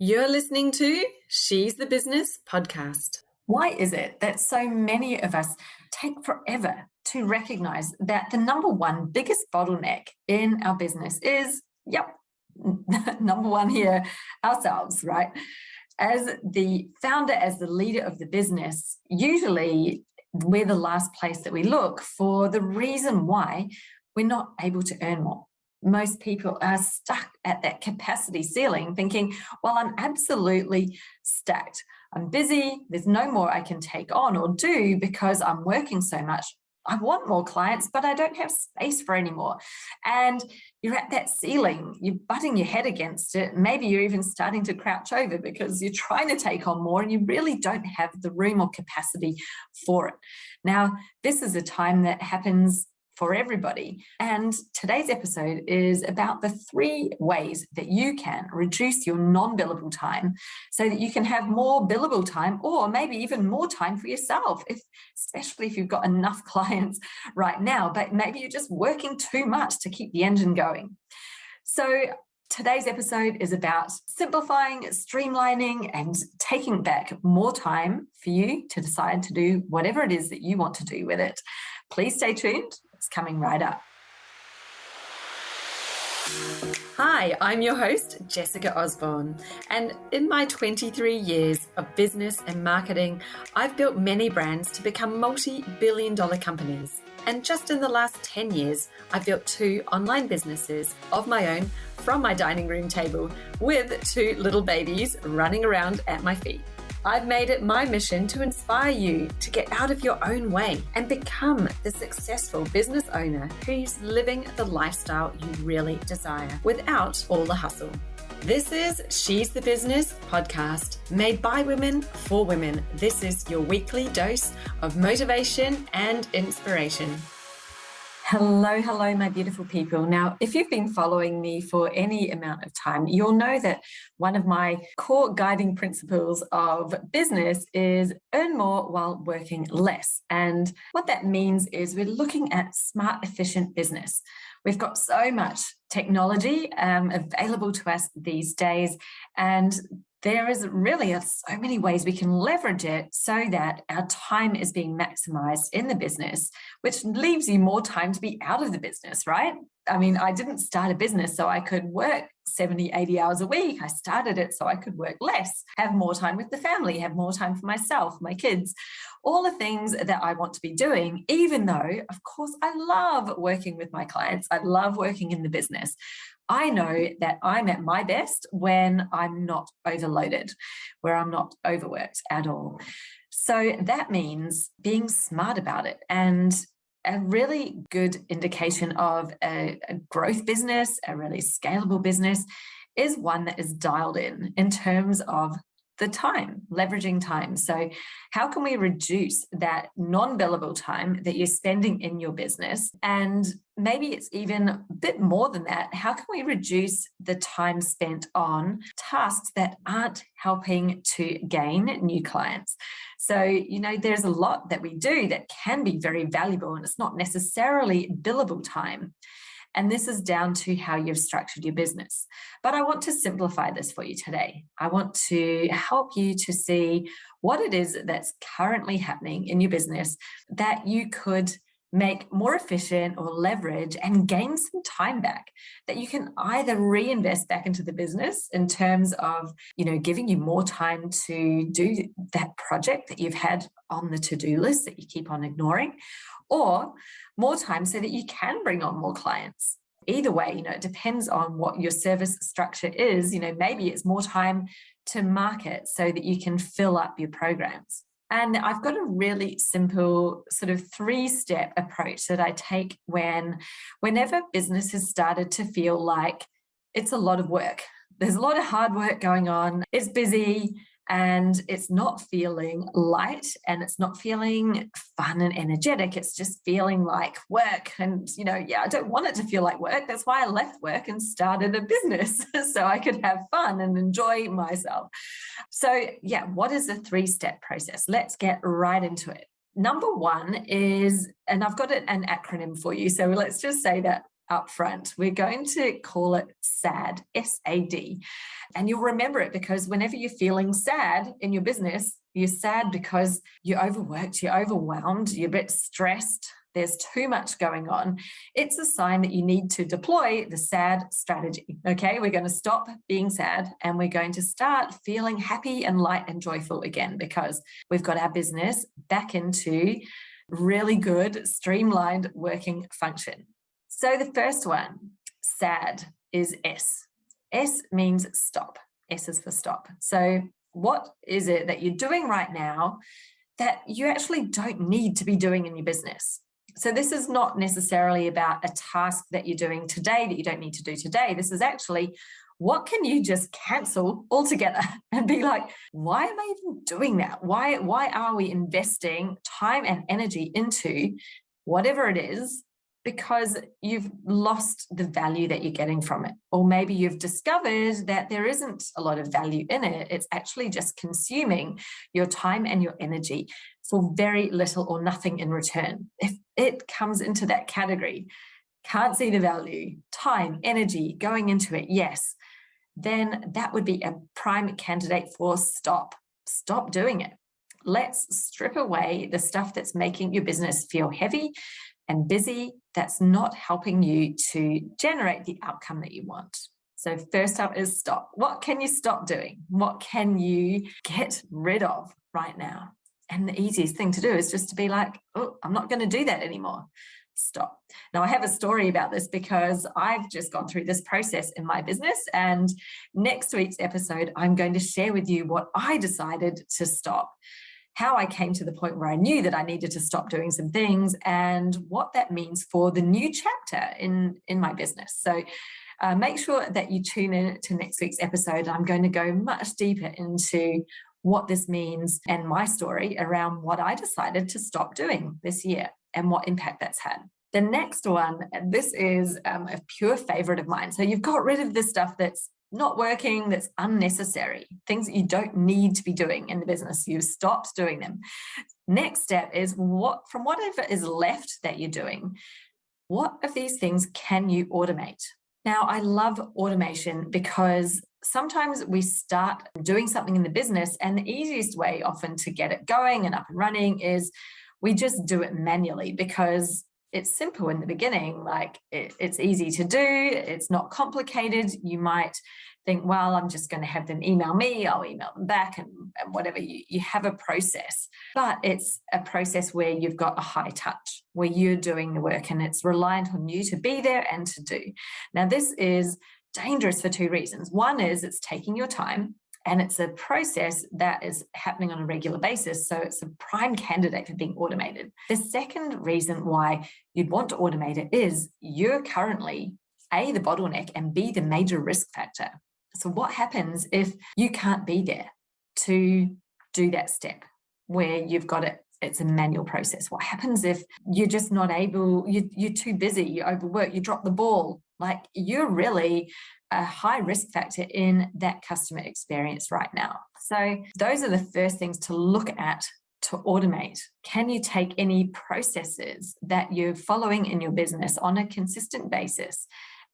You're listening to She's the Business podcast. Why is it that so many of us take forever to recognize that the number one biggest bottleneck in our business is, number one here, ourselves, right? As the founder, as the leader of the business, usually we're the last place that we look for the reason why we're not able to earn more. Most people are stuck at that capacity ceiling thinking, well, I'm absolutely stacked. I'm busy. There's no more I can take on or do because I'm working so much. I want more clients, but I don't have space for any more. And you're at that ceiling, you're butting your head against it. Maybe you're even starting to crouch over because you're trying to take on more and you really don't have the room or capacity for it. Now, this is a time that happens for everybody. And today's episode is about the 3 ways that you can reduce your non-billable time so that you can have more billable time or maybe even more time for yourself, especially if you've got enough clients right now, but maybe you're just working too much to keep the engine going. So today's episode is about simplifying, streamlining, and taking back more time for you to decide to do whatever it is that you want to do with it. Please stay tuned. It's coming right up. Hi, I'm your host, Jessica Osborne, and in my 23 years of business and marketing, I've built many brands to become multi-billion-dollar companies. And just in the last 10 years, I've built 2 online businesses of my own from my dining room table with 2 little babies running around at my feet. I've made it my mission to inspire you to get out of your own way and become the successful business owner who's living the lifestyle you really desire without all the hustle. This is She's the Business podcast, made by women for women. This is your weekly dose of motivation and inspiration. Hello, my beautiful people. Now, if you've been following me for any amount of time, you'll know that one of my core guiding principles of business is earn more while working less. And what that means is we're looking at smart, efficient business. We've got so much technology available to us these days, and there is really so many ways we can leverage it so that our time is being maximized in the business, which leaves you more time to be out of the business, right? I mean, I didn't start a business so I could work 70, 80 hours a week. I started it so I could work less, have more time with the family, have more time for myself, my kids, all the things that I want to be doing, even though, of course, I love working with my clients. I love working in the business. I know that I'm at my best when I'm not overloaded, where I'm not overworked at all. So that means being smart about it. And a really good indication of a growth business, a really scalable business, is one that is dialed in terms of the time, leveraging time. So how can we reduce that non-billable time that you're spending in your business? And maybe it's even a bit more than that. How can we reduce the time spent on tasks that aren't helping to gain new clients? So, there's a lot that we do that can be very valuable, and it's not necessarily billable time. And this is down to how you've structured your business. But I want to simplify this for you today. I want to help you to see what it is that's currently happening in your business that you could make more efficient or leverage and gain some time back that you can either reinvest back into the business in terms of, giving you more time to do that project that you've had on the to-do list that you keep on ignoring, or more time so that you can bring on more clients. Either way, it depends on what your service structure is. Maybe it's more time to market so that you can fill up your programs. And I've got a really simple sort of 3-step approach that I take whenever business has started to feel like it's a lot of work. There's a lot of hard work going on. It's busy. And it's not feeling light and it's not feeling fun and energetic. It's just feeling like work. And, I don't want it to feel like work. That's why I left work and started a business so I could have fun and enjoy myself. So, what is the 3-step process? Let's get right into it. Number 1 is, and I've got an acronym for you. So let's just say that up front. We're going to call it SAD, S-A-D. And you'll remember it because whenever you're feeling sad in your business, you're sad because you're overworked, you're overwhelmed, you're a bit stressed, there's too much going on. It's a sign that you need to deploy the SAD strategy. Okay, we're going to stop being sad and we're going to start feeling happy and light and joyful again because we've got our business back into really good, streamlined working function. So the first one, SAD, is S. S means stop. S is for stop. So what is it that you're doing right now that you actually don't need to be doing in your business? So this is not necessarily about a task that you're doing today that you don't need to do today. This is actually, what can you just cancel altogether and be like, why am I even doing that? Why are we investing time and energy into whatever it is? Because you've lost the value that you're getting from it. Or maybe you've discovered that there isn't a lot of value in it. It's actually just consuming your time and your energy for very little or nothing in return. If it comes into that category, can't see the value, time, energy going into it, yes, then that would be a prime candidate for stop. Stop doing it. Let's strip away the stuff that's making your business feel heavy and busy, that's not helping you to generate the outcome that you want. So first up is stop. What can you stop doing? What can you get rid of right now? And the easiest thing to do is just to be like, oh, I'm not going to do that anymore. Stop. Now, I have a story about this because I've just gone through this process in my business. And next week's episode, I'm going to share with you what I decided to stop, how I came to the point where I knew that I needed to stop doing some things and what that means for the new chapter in my business. So make sure that you tune in to next week's episode. I'm going to go much deeper into what this means and my story around what I decided to stop doing this year and what impact that's had. The next one, and this is a pure favorite of mine. So you've got rid of this stuff that's not working, that's unnecessary, things that you don't need to be doing in the business. You've stopped doing them. Next step is from whatever is left that you're doing, what of these things can you automate? Now, I love automation because sometimes we start doing something in the business and the easiest way often to get it going and up and running is we just do it manually because it's simple in the beginning, like it's easy to do, it's not complicated. You might think, well, I'm just going to have them email me, I'll email them back and whatever. You have a process, but it's a process where you've got a high touch, where you're doing the work and it's reliant on you to be there and to do. Now, this is dangerous for two reasons. One is it's taking your time. And it's a process that is happening on a regular basis. So it's a prime candidate for being automated. The second reason why you'd want to automate it is you're currently A, the bottleneck, and B, the major risk factor. So what happens if you can't be there to do that step where you've got it? It's a manual process. What happens if you're just not able, you're too busy, you overwork, you drop the ball? Like you're really a high risk factor in that customer experience right now. So those are the first things to look at to automate. Can you take any processes that you're following in your business on a consistent basis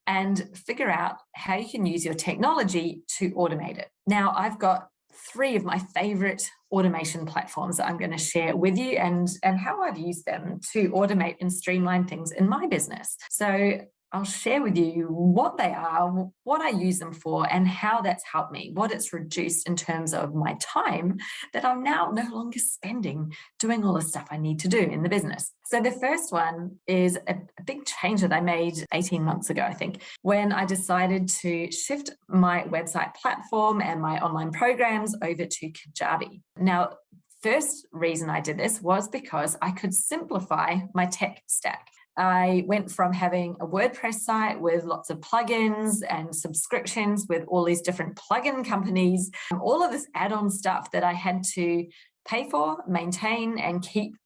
and figure out how you can use your technology to automate it? Now, I've got 3 of my favorite automation platforms that I'm going to share with you and how I've used them to automate and streamline things in my business. So I'll share with you what they are, what I use them for, and how that's helped me, what it's reduced in terms of my time that I'm now no longer spending doing all the stuff I need to do in the business. So the first one is a big change that I made 18 months ago, I think, when I decided to shift my website platform and my online programs over to Kajabi. Now, first reason I did this was because I could simplify my tech stack. I went from having a WordPress site with lots of plugins and subscriptions with all these different plugin companies, all of this add-on stuff that I had to pay for, maintain, and keep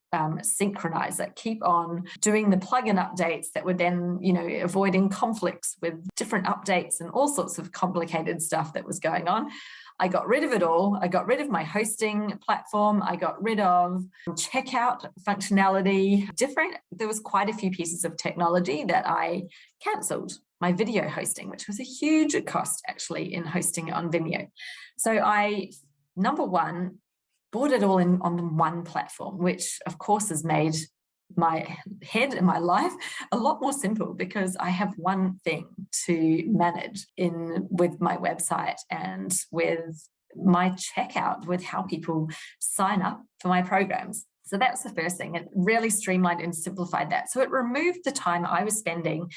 synchronized, that keep on doing the plugin updates that were then, avoiding conflicts with different updates and all sorts of complicated stuff that was going on. I got rid of it all. I got rid of my hosting platform. I got rid of checkout functionality. There was quite a few pieces of technology that I cancelled. My video hosting, which was a huge cost actually in hosting it on Vimeo. So I, number one, brought it all in on one platform, which of course has made my head and my life a lot more simple, because I have one thing to manage with my website and with my checkout, with how people sign up for my programs. So that's the first thing. It really streamlined and simplified that. So it removed the time I was spending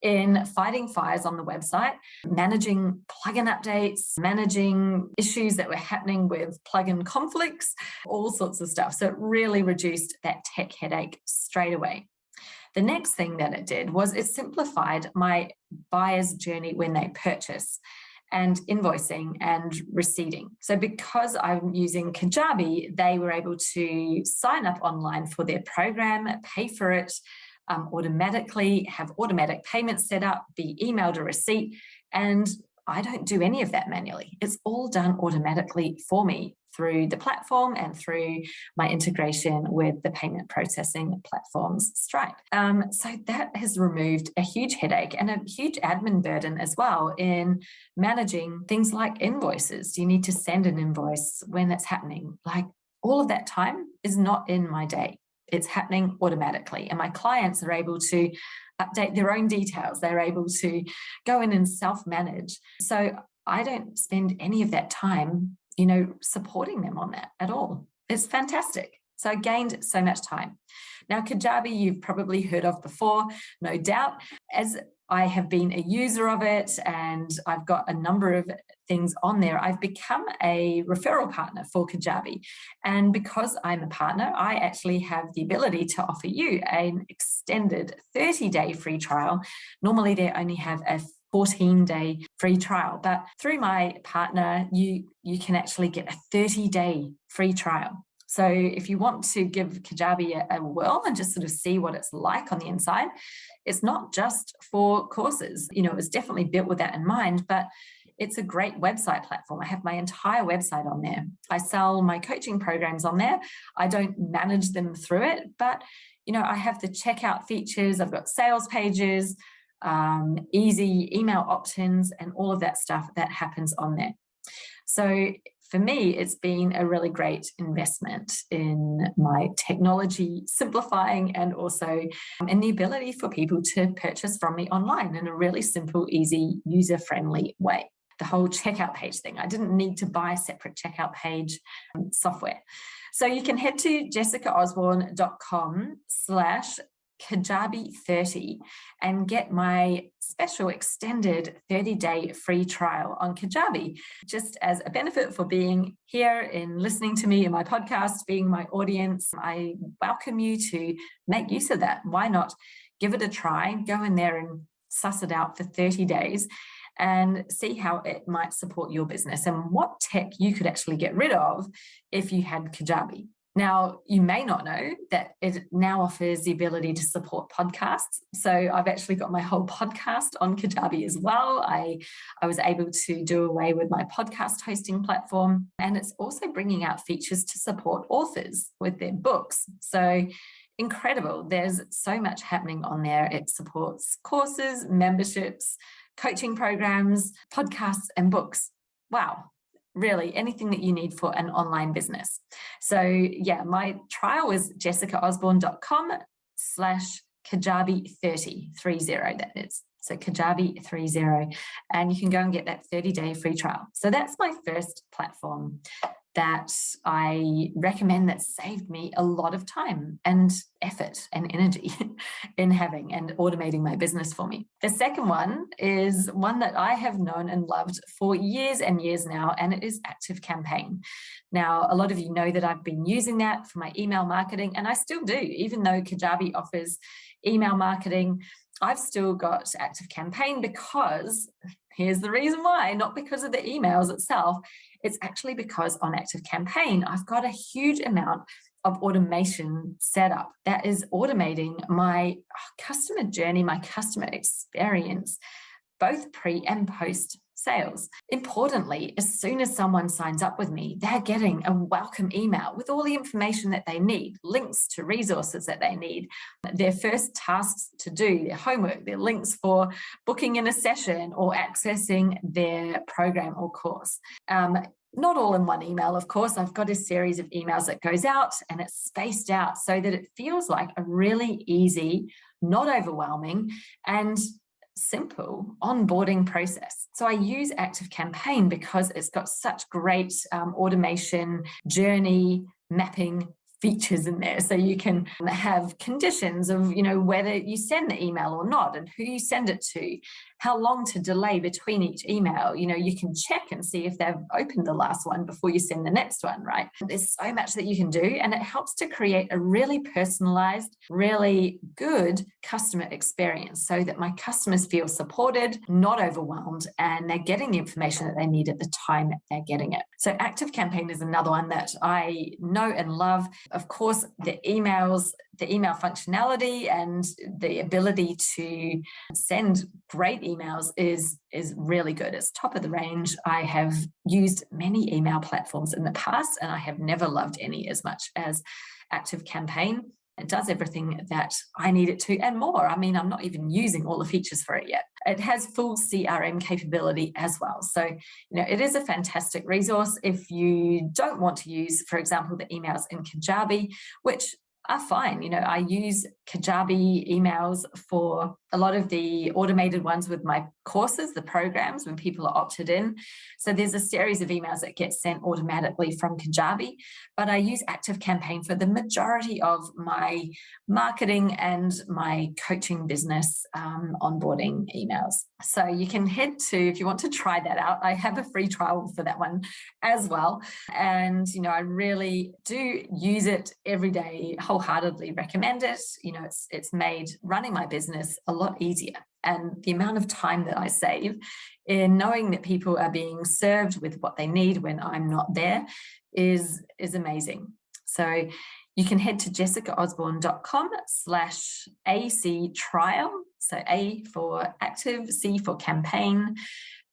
in fighting fires on the website, managing plugin updates, managing issues that were happening with plugin conflicts, all sorts of stuff. So it really reduced that tech headache straight away. The next thing that it did was it simplified my buyer's journey when they purchase, and invoicing and receipting. So because I'm using Kajabi, they were able to sign up online for their program, pay for it automatically, have automatic payments set up, be emailed a receipt, and I don't do any of that manually. It's all done automatically for me through the platform and through my integration with the payment processing platforms, Stripe. So that has removed a huge headache and a huge admin burden as well in managing things like invoices. Do you need to send an invoice when that's happening? Like, all of that time is not in my day. It's happening automatically, and my clients are able to update their own details. They're able to go in and self-manage. So I don't spend any of that time, supporting them on that at all. It's fantastic. So I gained so much time. Now, Kajabi, you've probably heard of before, no doubt. As I have been a user of it and I've got a number of things on there, I've become a referral partner for Kajabi. And because I'm a partner, I actually have the ability to offer you an extended 30-day free trial. Normally, they only have a 14-day free trial, but through my partner, you can actually get a 30-day free trial. So if you want to give Kajabi a whirl and just sort of see what it's like on the inside, it's not just for courses. It was definitely built with that in mind, but it's a great website platform. I have my entire website on there. I sell my coaching programs on there. I don't manage them through it, but I have the checkout features. I've got sales pages, easy email opt-ins, and all of that stuff that happens on there. So for me, it's been a really great investment in my technology simplifying, and also in the ability for people to purchase from me online in a really simple, easy, user-friendly way. The whole checkout page thing, I didn't need to buy separate checkout page software. So you can head to jessicaosborne.com/Kajabi30 and get my special extended 30-day free trial on Kajabi, just as a benefit for being here and listening to me in my podcast, being my audience. I welcome you to make use of that. Why not give it a try, go in there and suss it out for 30 days and see how it might support your business and what tech you could actually get rid of if you had Kajabi. Now, you may not know that it now offers the ability to support podcasts. So I've actually got my whole podcast on Kajabi as well. I was able to do away with my podcast hosting platform, and it's also bringing out features to support authors with their books. So incredible. There's so much happening on there. It supports courses, memberships, coaching programs, podcasts, and books. Wow. Really, anything that you need for an online business. So yeah, my trial was jessicaosborne.com/Kajabi30, 30, that is. So Kajabi30, and you can go and get that 30-day free trial. So that's my first platform that I recommend, that saved me a lot of time and effort and energy in having and automating my business for me. The second one is one that I have known and loved for years and years now, and it is ActiveCampaign. Now, a lot of you know that I've been using that for my email marketing, and I still do. Even though Kajabi offers email marketing, I've still got ActiveCampaign because here's the reason why, not because of the emails itself. It's actually because on ActiveCampaign, I've got a huge amount of automation set up that is automating my customer journey, my customer experience, both pre and post sales. Importantly, as soon as someone signs up with me, they're getting a welcome email with all the information that they need, links to resources that they need, their first tasks to do, their homework, their links for booking in a session or accessing their program or course. Not all in one email, of course. I've got a series of emails that goes out and it's spaced out so that it feels like a really easy, not overwhelming, and simple onboarding process. So I use ActiveCampaign because it's got such great automation, journey, mapping features in there. So you can have conditions of, whether you send the email or not and who you send it to, how long to delay between each email. You can check and see if they've opened the last one before you send the next one, right? There's so much that you can do, and it helps to create a really personalized, really good customer experience so that my customers feel supported, not overwhelmed, and they're getting the information that they need at the time they're getting it. So ActiveCampaign is another one that I know and love. Of course, the email functionality and the ability to send great emails is really good. It's top of the range. I have used many email platforms in the past, and I have never loved any as much as ActiveCampaign. It does everything that I need it to and more. I mean, I'm not even using all the features for it yet. It has full CRM capability as well. So, it is a fantastic resource if you don't want to use, for example, the emails in Kajabi, which are fine. I use Kajabi emails for a lot of the automated ones with my courses, the programs, when people are opted in. So there's a series of emails that get sent automatically from Kajabi, but I use ActiveCampaign for the majority of my marketing and my coaching business onboarding emails. So you can head to, if you want to try that out, I have a free trial for that one as well. And, I really do use it every day, wholeheartedly recommend it. It's made running my business a lot easier. And the amount of time that I save in knowing that people are being served with what they need when I'm not there is amazing. So you can head to jessicaosborne.com/AC trial. So A for active, C for campaign,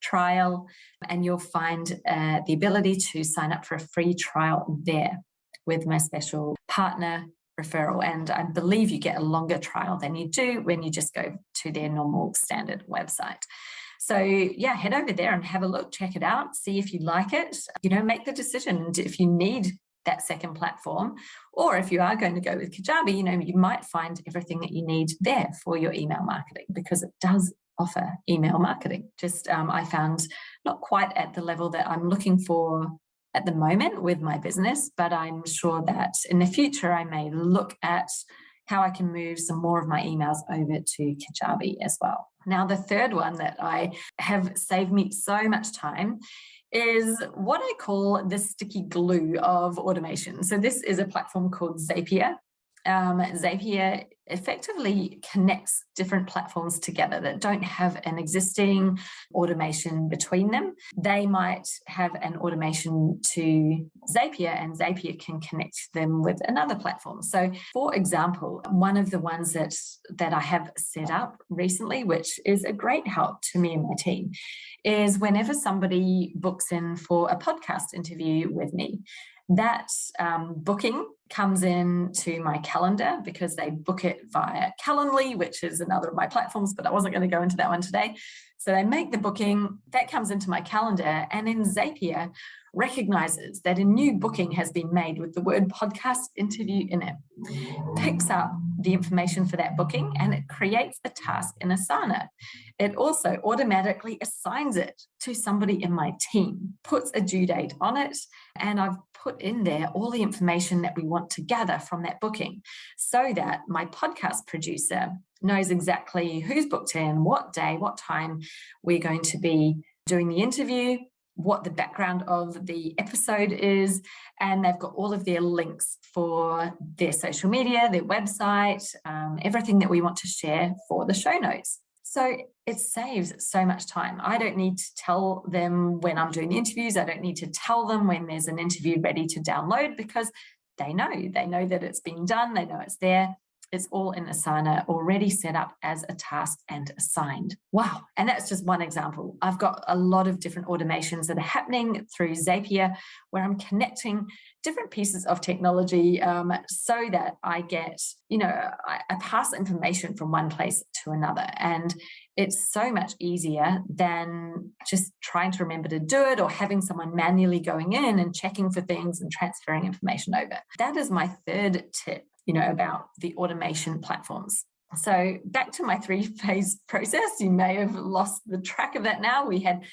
trial, and you'll find the ability to sign up for a free trial there with my special partner referral. And I believe you get a longer trial than you do when you just go to their normal standard website. So yeah, head over there and have a look, check it out, see if you like it, make the decision. And if you need that second platform, or if you are going to go with Kajabi, you might find everything that you need there for your email marketing, because it does offer email marketing. Just I found not quite at the level that I'm looking for at the moment with my business, but I'm sure that in the future I may look at how I can move some more of my emails over to Kajabi as well. Now, the third one that I have saved me so much time is what I call the sticky glue of automation. So this is a platform called Zapier. Zapier effectively connects different platforms together that don't have an existing automation between them. They might have an automation to Zapier, and Zapier can connect them with another platform. So, for example, one of the ones that I have set up recently, which is a great help to me and my team, is whenever somebody books in for a podcast interview with me, that booking comes into my calendar because they book it via Calendly, which is another of my platforms, but I wasn't going to go into that one today. So they make the booking, that comes into my calendar, and then Zapier recognizes that a new booking has been made with the word podcast interview in it, picks up the information for that booking, and it creates a task in Asana. It also automatically assigns it to somebody in my team, puts a due date on it, and I've put in there all the information that we want to gather from that booking so that my podcast producer knows exactly who's booked in, what day, what time we're going to be doing the interview, what the background of the episode is, and they've got all of their links for their social media, their website, everything that we want to share for the show notes. So it saves so much time. I don't need to tell them when I'm doing the interviews. I don't need to tell them when there's an interview ready to download, because they know that it's being done. They know it's there. It's all in Asana, already set up as a task and assigned. Wow. And that's just one example. I've got a lot of different automations that are happening through Zapier, where I'm connecting different pieces of technology so that I get, I pass information from one place to another. And it's so much easier than just trying to remember to do it or having someone manually going in and checking for things and transferring information over. That is my third tip, about the automation platforms. So back to my 3-phase process. You may have lost the track of that now. We had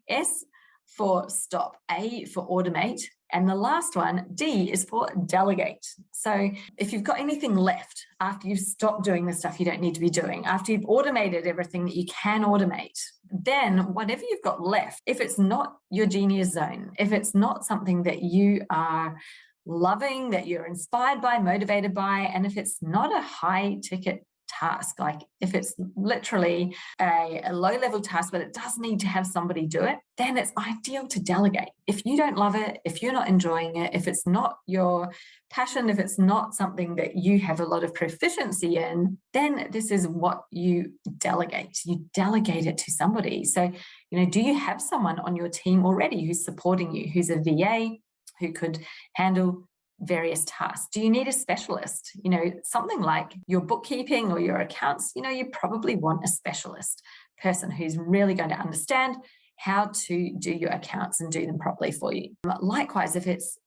S for stop, A for automate, and the last one, D, is for delegate. So if you've got anything left after you've stopped doing the stuff you don't need to be doing, after you've automated everything that you can automate, then whatever you've got left, if it's not your genius zone, if it's not something that you are loving, that you're inspired by, motivated by, and if it's not a high ticket task, like if it's literally a low level task, but it does need to have somebody do it, then it's ideal to delegate. If you don't love it, if you're not enjoying it, if it's not your passion, if it's not something that you have a lot of proficiency in, then this is what you delegate. You delegate it to somebody. So, do you have someone on your team already who's supporting you, who's a VA, who could handle various tasks? Do you need a specialist? Something like your bookkeeping or your accounts, you probably want a specialist person who's really going to understand how to do your accounts and do them properly for you. Likewise, if it's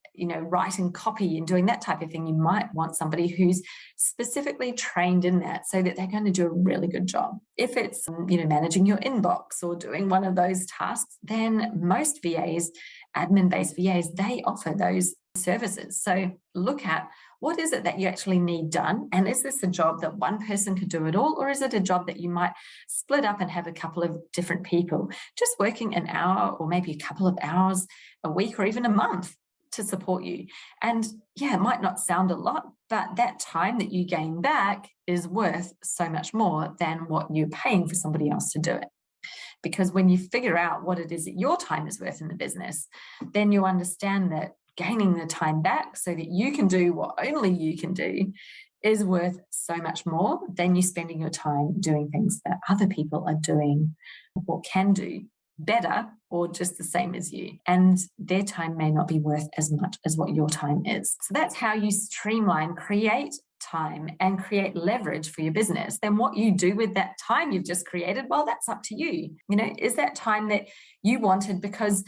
writing copy and doing that type of thing, you might want somebody who's specifically trained in that so that they're going to do a really good job. If it's, managing your inbox or doing one of those tasks, then most VAs, admin-based VAs, they offer those services. So look at what is it that you actually need done? And is this a job that one person could do it all? Or is it a job that you might split up and have a couple of different people just working an hour or maybe a couple of hours a week or even a month to support you? And yeah, it might not sound a lot, but that time that you gain back is worth so much more than what you're paying for somebody else to do it. Because when you figure out what it is that your time is worth in the business, then you understand that gaining the time back so that you can do what only you can do is worth so much more than you spending your time doing things that other people are doing or can do better or just the same as you. And their time may not be worth as much as what your time is. So that's how you streamline, create time and create leverage for your business. Then what you do with that time you've just created, well, that's up to you. Is that time that you wanted because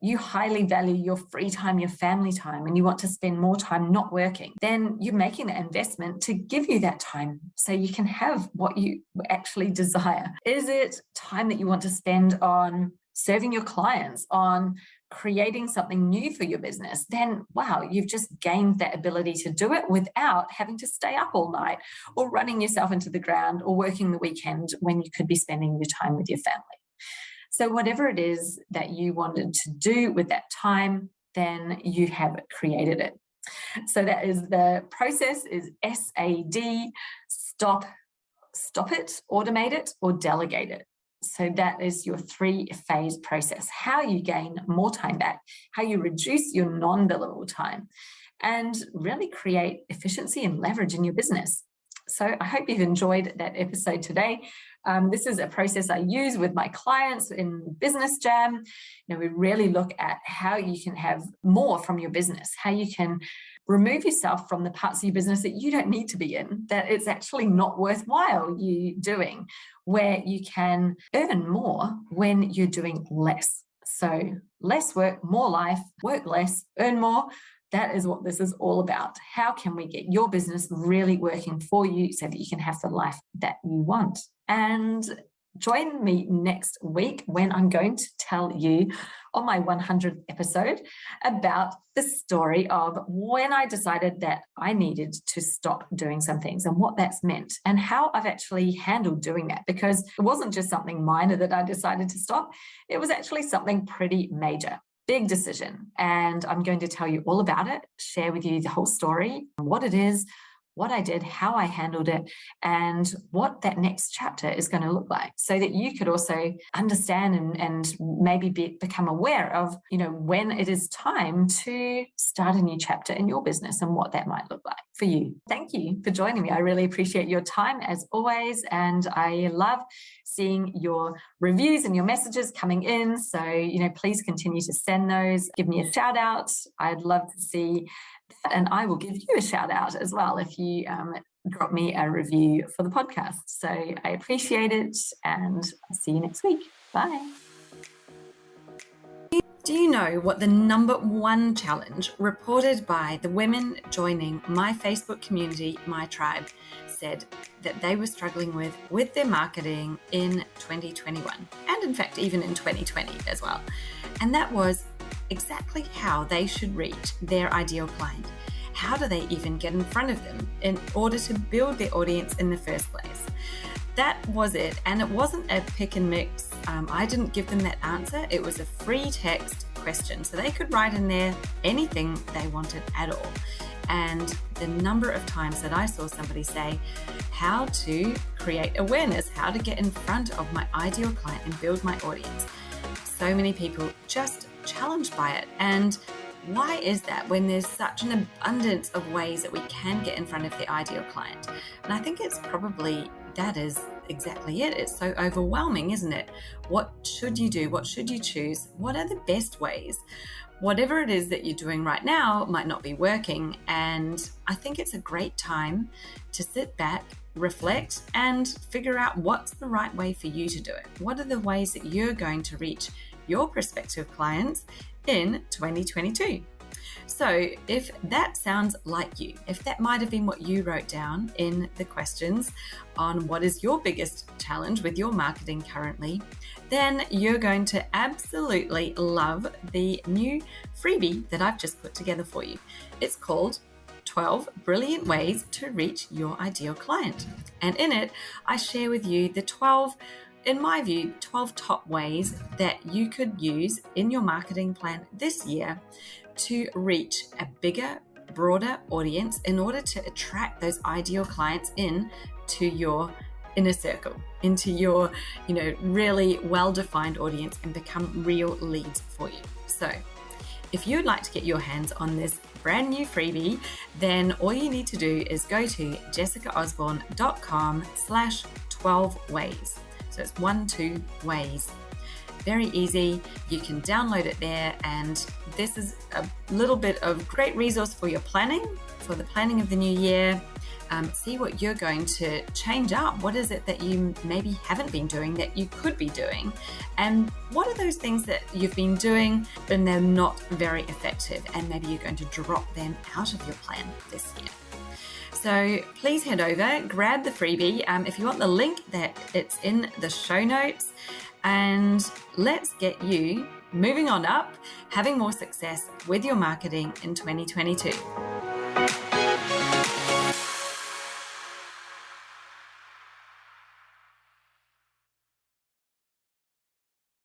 you highly value your free time, your family time, and you want to spend more time not working, then you're making that investment to give you that time so you can have what you actually desire. Is it time that you want to spend on serving your clients, on creating something new for your business? Then, wow, you've just gained that ability to do it without having to stay up all night or running yourself into the ground or working the weekend when you could be spending your time with your family. So whatever it is that you wanted to do with that time, then you have created it. So that is the process is SAD, stop it, automate it, or delegate it. So that is your 3-phase process, how you gain more time back, how you reduce your non-billable time, and really create efficiency and leverage in your business. So I hope you've enjoyed that episode today. This is a process I use with my clients in Business Jam. We really look at how you can have more from your business, how you can remove yourself from the parts of your business that you don't need to be in, that it's actually not worthwhile you doing, where you can earn more when you're doing less. So less work, more life, work less, earn more. That is what this is all about. How can we get your business really working for you so that you can have the life that you want? And join me next week when I'm going to tell you on my 100th episode about the story of when I decided that I needed to stop doing some things and what that's meant and how I've actually handled doing that, because it wasn't just something minor that I decided to stop. It was actually something pretty major. Big decision. And I'm going to tell you all about it, share with you the whole story, what it is, what I did, how I handled it, and what that next chapter is going to look like, so that you could also understand and maybe become aware of, when it is time to start a new chapter in your business and what that might look like for you. Thank you for joining me. I really appreciate your time as always, and I love seeing your reviews and your messages coming in. So, please continue to send those. Give me a shout out. I'd love to see that, and I will give you a shout out as well if you drop me a review for the podcast. So I appreciate it, and I'll see you next week. Bye. Do you know what the number one challenge reported by the women joining my Facebook community, my tribe, said that they were struggling with their marketing in 2021, and in fact even in 2020 as well? And that was exactly how they should reach their ideal client. How do they even get in front of them in order to build their audience in the first place? That was it. And it wasn't a pick and mix. I didn't give them that answer. It was a free text question. So they could write in there anything they wanted at all. And the number of times that I saw somebody say, how to create awareness, how to get in front of my ideal client and build my audience. So many people just challenged by it. And why is that when there's such an abundance of ways that we can get in front of the ideal client? And I think it's probably that is exactly it. It's so overwhelming, isn't it? What should you do? What should you choose? What are the best ways? Whatever it is that you're doing right now might not be working. And I think it's a great time to sit back, reflect, and figure out what's the right way for you to do it. What are the ways that you're going to reach your prospective clients in 2022? So if that sounds like you, if that might have been what you wrote down in the questions on what is your biggest challenge with your marketing currently, then you're going to absolutely love the new freebie that I've just put together for you. It's called 12 Brilliant Ways to Reach Your Ideal Client. And in it, I share with you the 12 top ways that you could use in your marketing plan this year to reach a bigger, broader audience in order to attract those ideal clients in to your inner circle, into your, really well-defined audience and become real leads for you. So if you'd like to get your hands on this brand new freebie, then all you need to do is go to jessicaosborne.com/12 ways. So it's 12 ways. Very easy. You can download it there, and this is a little bit of great resource for your planning, for the planning of the new year. See what you're going to change up. What is it that you maybe haven't been doing that you could be doing? And what are those things that you've been doing and they're not very effective, and maybe you're going to drop them out of your plan this year? So please head over, grab the freebie. If you want the link, that it's in the show notes. And let's get you moving on up, having more success with your marketing in 2022.